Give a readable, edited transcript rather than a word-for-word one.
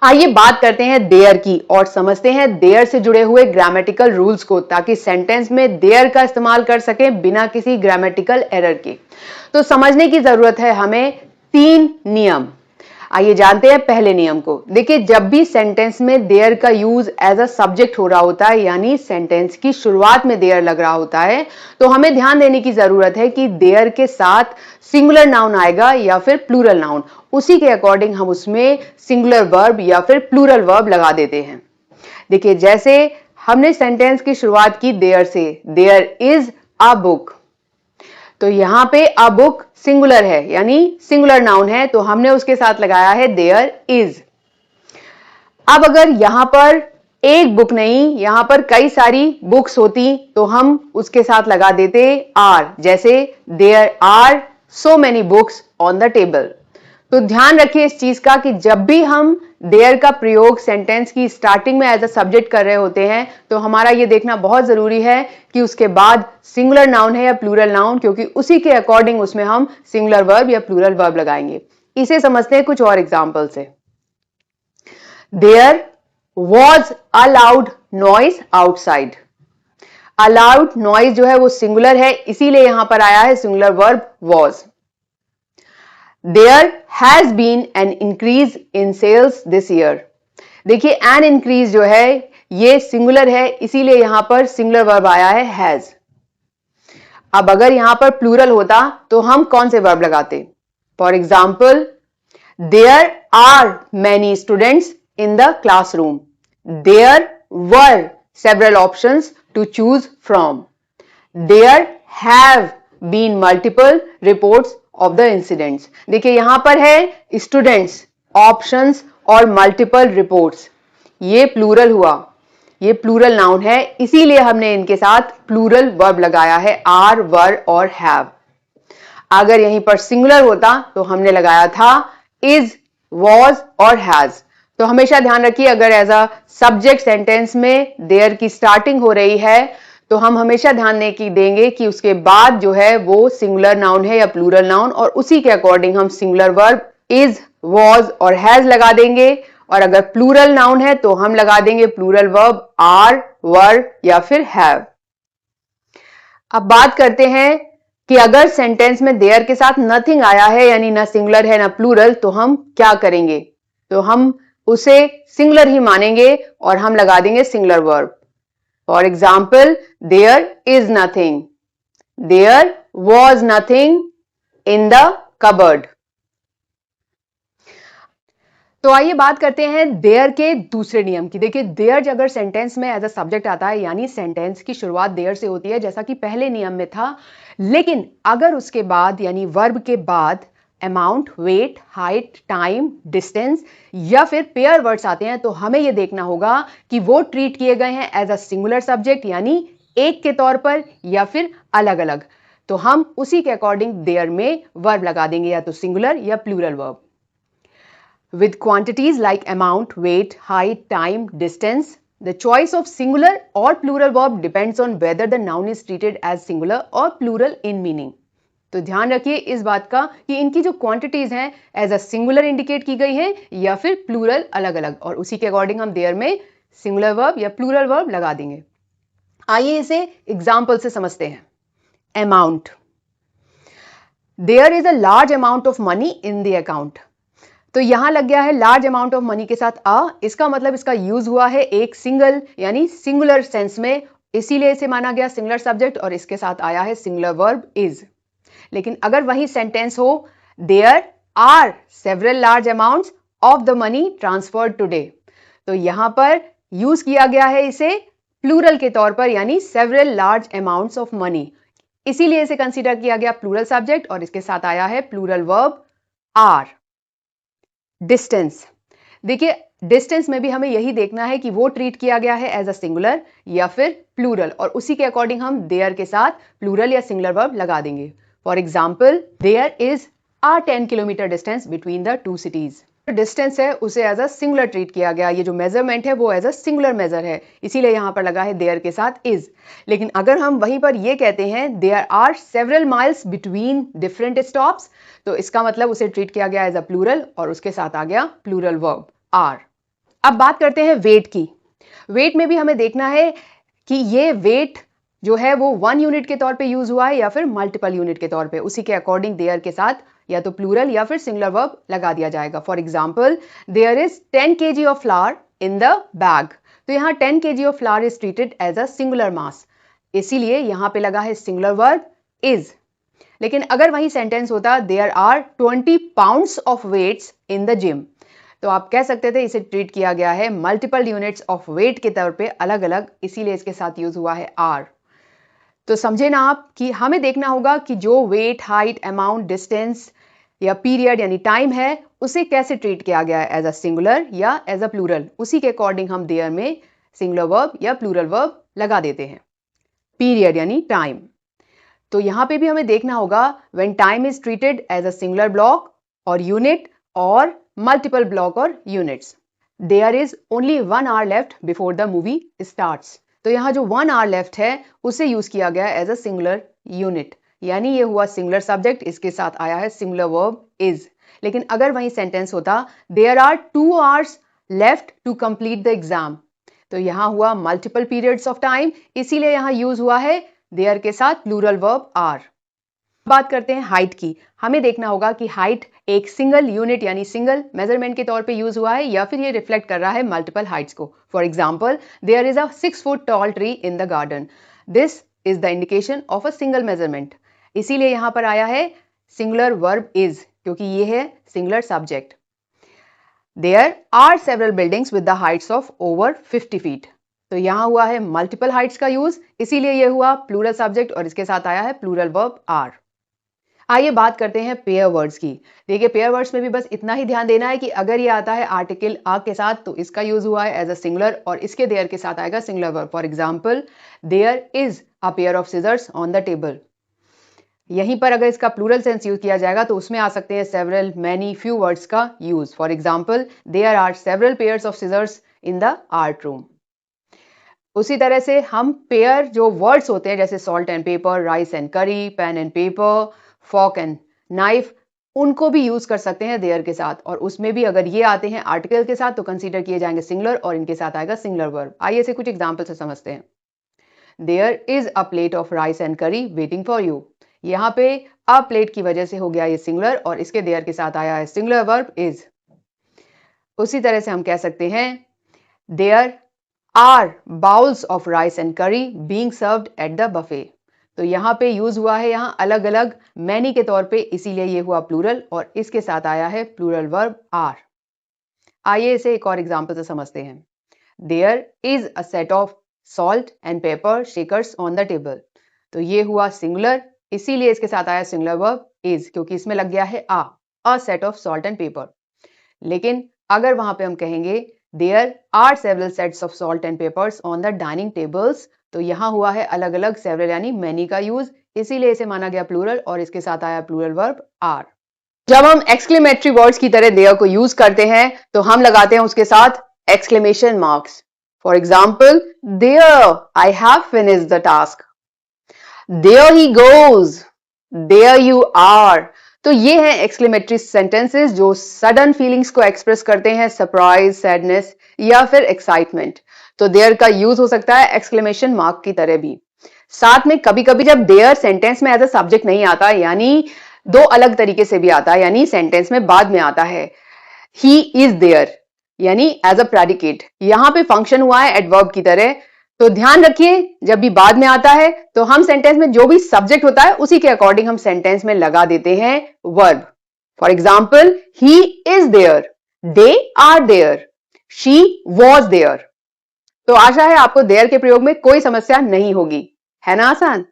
आइए बात करते हैं देयर की और समझते हैं देयर से जुड़े हुए ग्रामेटिकल रूल्स को, ताकि सेंटेंस में देयर का इस्तेमाल कर सकें बिना किसी ग्रामेटिकल एरर के। तो समझने की जरूरत है हमें 3 नियम। आइए जानते हैं पहले नियम को। देखिए, जब भी सेंटेंस में देयर का यूज एज अ सब्जेक्ट हो रहा होता है, यानी सेंटेंस की शुरुआत में देयर लग रहा होता है, तो हमें ध्यान देने की जरूरत है कि देयर के साथ सिंगुलर नाउन आएगा या फिर प्लूरल नाउन। उसी के अकॉर्डिंग हम उसमें सिंगुलर वर्ब या फिर प्लूरल वर्ब लगा देते हैं। देखिए, जैसे हमने सेंटेंस की शुरुआत की देयर से, देयर इज अ बुक, तो यहां पे अ बुक सिंगुलर है यानी सिंगुलर नाउन है, तो हमने उसके साथ लगाया है देयर इज। अब अगर यहां पर एक बुक नहीं, यहां पर कई सारी बुक्स होती तो हम उसके साथ लगा देते आर, जैसे there are so many books on the table. तो ध्यान रखिए इस चीज का कि जब भी हम देयर का प्रयोग सेंटेंस की स्टार्टिंग में एज अ सब्जेक्ट कर रहे होते हैं, तो हमारा यह देखना बहुत जरूरी है कि उसके बाद सिंगुलर नाउन है या प्लूरल नाउन, क्योंकि उसी के अकॉर्डिंग उसमें हम सिंगुलर वर्ब या प्लूरल वर्ब लगाएंगे। इसे समझते हैं कुछ और एग्जाम्पल से। There was a loud noise outside. A loud noise जो है वो सिंगुलर है, इसीलिए यहां पर आया है singular verb was. There has been an increase in sales this year. देखिए, an increase जो है ये सिंगुलर है, इसीलिए यहां पर सिंगुलर वर्ब आया है has। अब अगर यहां पर प्लूरल होता तो हम कौन से वर्ब लगाते? For example, there are many students in the classroom. There were several options to choose from. There have been multiple reports of the incidents. देखिए, यहां पर है स्टूडेंट्स, ऑप्शंस और मल्टीपल रिपोर्ट्स, ये प्लूरल हुआ, ये प्लूरल नाउन है, इसीलिए हमने इनके साथ प्लूरल वर्ब लगाया है आर, वर और हैव। अगर यहीं पर सिंगुलर होता तो हमने लगाया था इज, वॉज और हैज। तो हमेशा ध्यान रखिए, अगर एज अ सब्जेक्ट सेंटेंस में देयर की स्टार्टिंग हो रही है तो हम हमेशा ध्यान देंगे कि उसके बाद जो है वो सिंगुलर नाउन है या प्लूरल नाउन, और उसी के अकॉर्डिंग हम सिंगुलर वर्ब इज, वॉज और हैज लगा देंगे। और अगर प्लूरल नाउन है तो हम लगा देंगे प्लूरल वर्ब आर, वर या फिर हैव। अब बात करते हैं कि अगर सेंटेंस में देयर के साथ नथिंग आया है, यानी ना सिंगुलर है ना प्लूरल, तो हम क्या करेंगे? तो हम उसे सिंगुलर ही मानेंगे और हम लगा देंगे singular verb. For example, there is nothing, there was nothing in the cupboard. तो आइए बात करते हैं देयर के दूसरे नियम की। देखिए, देयर अगर सेंटेंस में एज अ सब्जेक्ट आता है, यानी सेंटेंस की शुरुआत देयर से होती है, जैसा कि पहले नियम में था। लेकिन अगर उसके बाद यानी वर्ब के बाद amount, weight, height, time, distance या फिर पेयर वर्ड्स आते हैं, तो हमें यह देखना होगा कि वो ट्रीट किए गए हैं एज अ सिंगुलर सब्जेक्ट, यानी एक के तौर पर, या फिर अलग अलग। तो हम उसी के अकॉर्डिंग देयर में वर्ब लगा देंगे, या तो सिंगुलर या plural verb. With quantities like amount, weight, height, time, distance, the choice of singular or plural verb depends on whether the noun is treated as singular or plural in meaning. तो ध्यान रखिए इस बात का कि इनकी जो क्वांटिटीज हैं एज अ सिंगुलर इंडिकेट की गई हैं या फिर प्लूरल अलग अलग, और उसी के अकॉर्डिंग हम देयर में सिंगुलर वर्ब या प्लूरल वर्ब लगा देंगे। आइए इसे एग्जाम्पल से समझते हैं। Amount, there is a large amount of money in the account. तो यहां लग गया है लार्ज अमाउंट ऑफ मनी के साथ अ, इसका मतलब इसका यूज हुआ है एक सिंगल यानी सिंगुलर सेंस में, इसीलिए इसे माना गया सिंगुलर सब्जेक्ट, और इसके साथ आया है सिंगुलर वर्ब इज। लेकिन अगर वही सेंटेंस हो, there are several large amounts of the money transferred today, तो यहां पर यूज किया गया है इसे प्लूरल के तौर पर, यानी several large amounts of money, इसीलिए इसे कंसीडर किया गया प्लूरल सब्जेक्ट, और इसके साथ आया है प्लूरल वर्ब आर। डिस्टेंस, देखिए डिस्टेंस में भी हमें यही देखना है कि वो ट्रीट किया गया है एज अ सिंगुलर या फिर प्लूरल, और उसी के अकॉर्डिंग हम देयर के साथ प्लूरल या सिंगुलर वर्ब लगा देंगे। For example, there is a 10 kilometre distance between the two cities. Distance है उसे एज अ सिंगुलर ट्रीट किया गया, ये जो मेजरमेंट है वो एज अ सिंगुलर मेजर है, इसीलिए यहां पर लगा है देयर के साथ इज। लेकिन अगर हम वहीं पर ये कहते हैं there are several miles between different stops, तो इसका मतलब उसे ट्रीट किया गया एज अ प्लूरल और उसके साथ आ गया प्लूरल वर्ब आर। अब बात करते हैं वेट की। वेट में भी हमें देखना है कि ये वेट जो है वो 1 यूनिट के तौर पे यूज हुआ है या फिर मल्टीपल यूनिट के तौर पे। उसी के अकॉर्डिंग देयर के साथ या तो प्लूरल या फिर सिंगुलर वर्ब लगा दिया जाएगा। For example, there is 10 kg of flour in the bag. तो यहाँ 10 kg of flour is treated as a singular mass, इसीलिए यहाँ पे लगा है सिंगुलर वर्ब इज। लेकिन अगर वही सेंटेंस होता there are 20 pounds of weights in the gym, तो आप कह सकते थे इसे ट्रीट किया गया है मल्टीपल यूनिट्स ऑफ वेट के तौर पे अलग अलग, इसीलिए इसके साथ यूज हुआ है आर। तो समझे ना आप कि हमें देखना होगा कि जो वेट, हाइट, अमाउंट, डिस्टेंस या पीरियड यानी टाइम है उसे कैसे ट्रीट किया गया है, एज अ सिंगुलर या एज अ प्लूरल। उसी के अकॉर्डिंग हम देयर में सिंगुलर वर्ब या प्लूरल वर्ब लगा देते हैं। पीरियड यानी टाइम, तो यहां पे भी हमें देखना होगा when time is treated as a singular block और यूनिट और मल्टीपल ब्लॉक और units. There is only 1 hour left before the movie starts, तो यहाँ जो 1 hour लेफ्ट है उसे यूज किया गया एज अ सिंगुलर यूनिट, यानी ये हुआ सिंगुलर सब्जेक्ट, इसके साथ आया है सिंगुलर वर्ब इज। लेकिन अगर वही सेंटेंस होता there are 2 hours left to complete the exam, तो यहाँ हुआ मल्टीपल पीरियड्स ऑफ टाइम, इसीलिए यहाँ यूज हुआ है देयर के साथ प्लूरल वर्ब आर। बात करते हैं हाइट की। हमें देखना होगा कि हाइट एक सिंगल यूनिट यानी सिंगल मेजरमेंट के तौर पे यूज हुआ है या फिर ये रिफ्लेक्ट कर रहा है मल्टीपल हाइट्स को। For example, there is a 6 foot tall tree in the garden, this is the indication of a single measurement, इसीलिए यहां पर आया है सिंगुलर वर्ब इज, क्योंकि ये है singular subject. There are several buildings with the heights of over 50 feet, तो यहां हुआ है मल्टीपल हाइट्स का यूज, इसीलिए यह हुआ प्लूरल सब्जेक्ट और इसके साथ आया है प्लूरल वर्ब आर। आइए बात करते हैं पेयर वर्ड्स की। देखिए पेयर वर्ड्स में भी बस इतना ही ध्यान देना है कि अगर ये आता है आर्टिकल आ के साथ तो इसका यूज हुआ है एज अ सिंगुलर और इसके देयर के साथ आएगा singular verb. For example, there is a pair of scissors on the table. यहीं पर अगर इसका प्लूरल सेंस यूज किया जाएगा तो उसमें आ सकते हैं सेवरल, मैनी, फ्यू वर्ड्स का use. For example, there are several pairs of scissors in the art room. उसी तरह से हम पेयर जो वर्ड्स होते हैं जैसे salt and pepper, rice and curry, pen and paper, fork and knife, उनको भी यूज कर सकते हैं देयर के साथ, और उसमें भी अगर ये आते हैं आर्टिकल के साथ तो कंसीडर किए जाएंगे सिंगुलर और इनके साथ आएगा सिंगुलर वर्ब। आइए इसे कुछ एग्जांपल से समझते हैं। There is a plate of rice and curry waiting for you, यहाँ पे अ प्लेट की वजह से हो गया ये सिंगुलर और इसके देयर के साथ आया है सिंगुलर वर्ब इज। उसी तरह से हम कह सकते हैं there are bowls of rice and curry being served at the buffet, तो यहाँ पे यूज हुआ है यहाँ अलग अलग मैनी के तौर पे, इसीलिए ये हुआ प्लूरल और इसके साथ आया है प्लूरल वर्ब आर। आइए इसे एक और एग्जांपल से समझते हैं। There is a set of salt and pepper shakers on the table, तो ये हुआ सिंगुलर, इसीलिए इसके साथ आया सिंगुलर वर्ब इज, क्योंकि इसमें लग गया है a set of salt and pepper. लेकिन अगर वहां पे हम कहेंगे there are several sets of salt and peppers on the dining tables, तो यहाँ हुआ है अलग अलग सेवरल यानी मैनी का यूज, इसीलिए इसे माना गया प्लूरल और इसके साथ आया प्लूरल वर्ब आर। जब हम एक्सक्लेमेटरी वर्ड्स की तरह देयर को यूज करते हैं तो हम लगाते हैं उसके साथ exclamation marks. For example, there I have finished the task, there he goes, there you are, तो ये हैं एक्सक्लेमेटरी सेंटेंसेस जो सडन फीलिंग्स को एक्सप्रेस करते हैं, सरप्राइज, सैडनेस या फिर एक्साइटमेंट। तो देयर का यूज हो सकता है एक्सक्लेमेशन मार्क की तरह भी। साथ में कभी कभी जब देयर सेंटेंस में एज अ सब्जेक्ट नहीं आता, यानी दो अलग तरीके से भी आता है, यानी सेंटेंस में बाद में आता है ही इज देयर यानी एज अ प्रेडिकेट, यहां पे फंक्शन हुआ है एडवर्ब की तरह। तो ध्यान रखिए जब भी बाद में आता है तो हम सेंटेंस में जो भी सब्जेक्ट होता है उसी के अकॉर्डिंग हम सेंटेंस में लगा देते हैं verb. For example, he is there, they are there, she was there. तो आशा है आपको देयर के प्रयोग में कोई समस्या नहीं होगी, है ना आसान।